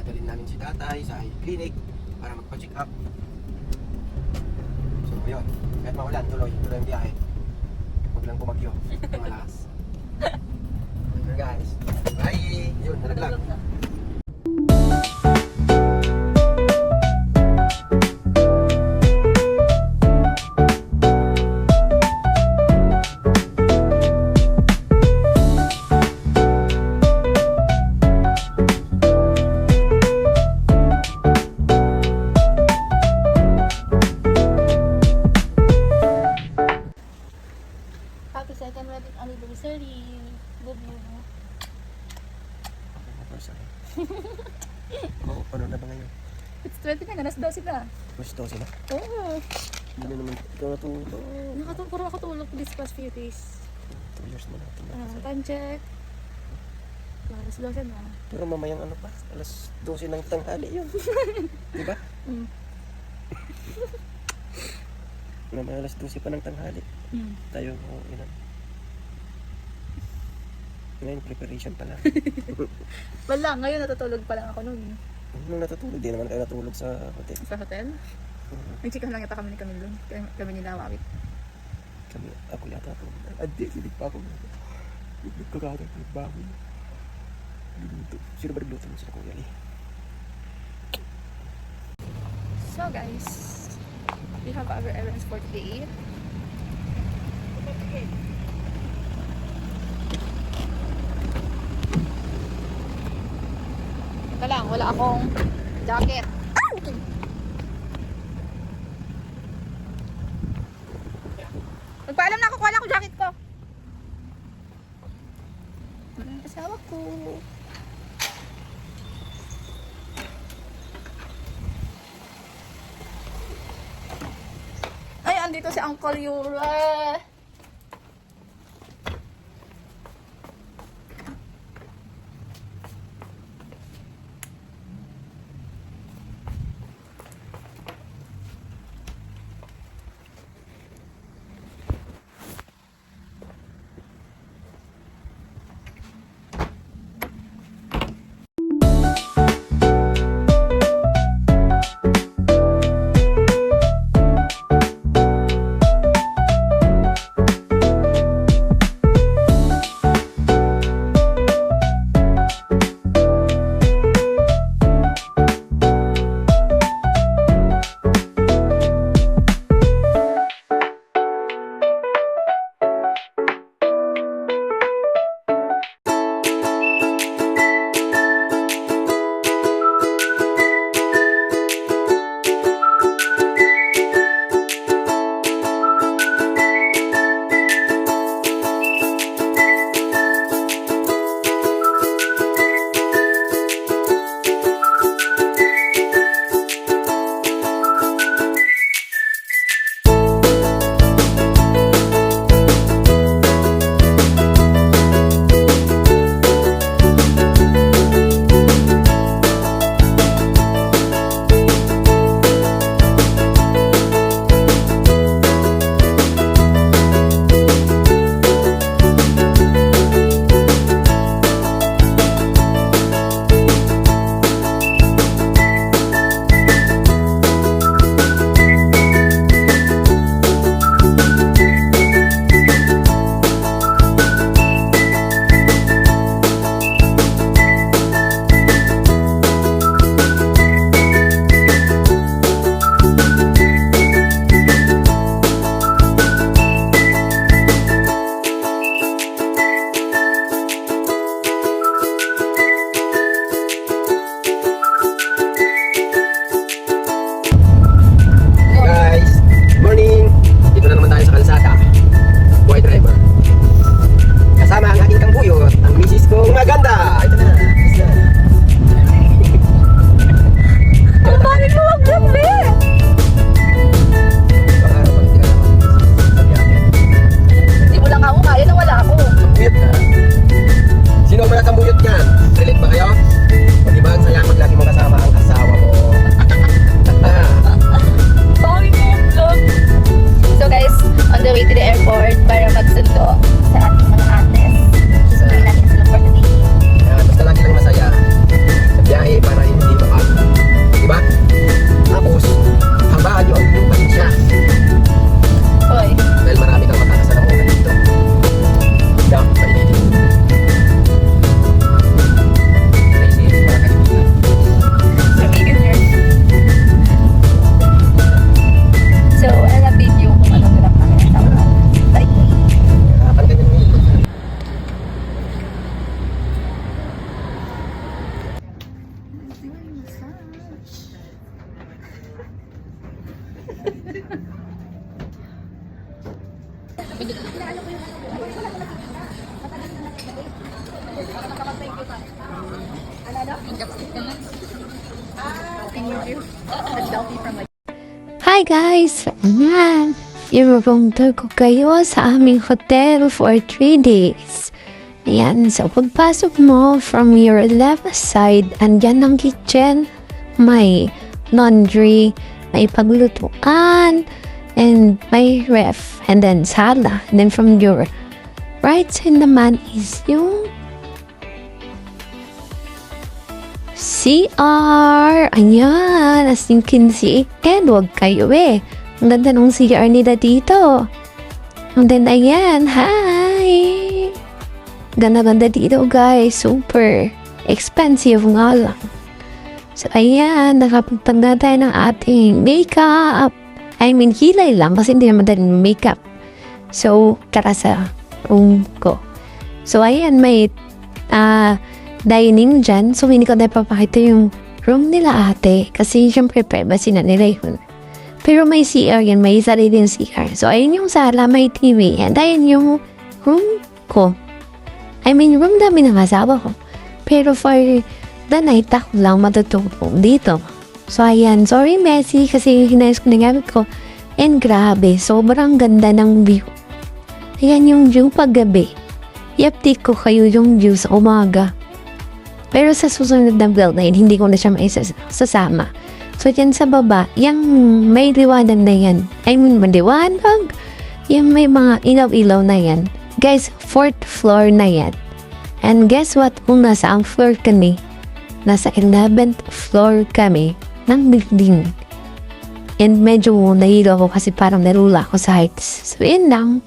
dadalhin namin si tatay sa clinic para magpa-check up. So yun, kahit maulan, tuloy ang biyahe. Huwag lang bumagyo, malakas. Okay guys, bye! Yun, nalaglag. Happy second wedding anniversary. Love you. Oo, ano na ba ngayon? It's 20 na, alas 12 na. Mas 12 na? Oo. Hindi na naman ikaw natulog. Puro nakatulog this past few days. 2 years na natin. Time check. Alas 12 na. Pero mamayang ano pa, alas 12 ng tanghali yun. Diba? Mm. Mamaya alas 12 pa ng tanghali. Tayo, ilan. Ngayon, preparation pa lang. Wala, ngayon natutulog pa lang ako nun. Nung natutulog, di naman kayo natulog sa hotel. Sa hotel? Nagsikan lang yata kami ni Camille dun. Kami nila Wawit. Kami, ako yata ako. Adi, sinig pa ako. Nagkakata ko yung bago. Luto. Sino ba nagluto mo sila kung yali? So guys, we have our errands for today. Ito lang, wala akong jacket. Magpaalam na ako, wala akong jacket ko. Ang asawa ko. Ay, andito si Uncle Yura. Hi guys! Ayan, i-room tour ko kayo sa aming hotel for 3 days. Ayan, so pagpasok mo from your left side, andyan ang kitchen, may laundry, may paglutuan, and may ref, and then sala. And then from your right side naman is yung CR! Ayan, as you can see, and wag kayo eh. Ang ganda ng CR nila dito. And then, ayan, hi! Ganda-ganda dito, guys. Super expensive nga lang. So, ayan, nakapagtanda tayo ng ating makeup. I mean, hilay lang kasi hindi naman din makeup. So, tara sa room ko. So, ayan, may dining dyan. So, hindi ko na papakita yung room nila ate. Kasi, syempre, privacy na nila yun. Pero may CR yan. May sariling CR. So, ayun yung sala. May TV. And ayun yung room ko. I mean, room namin ng asawa ko. Pero for the night, ako lang matutulog dito. So, ayan. Sorry, messy. Kasi hinayos ko na gamit ko. And grabe. Sobrang ganda ng view. Ayan yung view paggabi. I-update ko kayo yung view sa umaga. Pero sa susunod na vlog na yun, hindi ko na siya maisasama. So, dyan sa baba, yung may liwanag na yan. I mean, maliwanag. Yung may mga ilaw-ilaw na yan. Guys, 4th floor na yan. And guess what? Kung nasa ang floor kami, nasa 11th floor kami ng building. And medyo nahilo ako kasi parang narula ako sa heights. So, yun lang.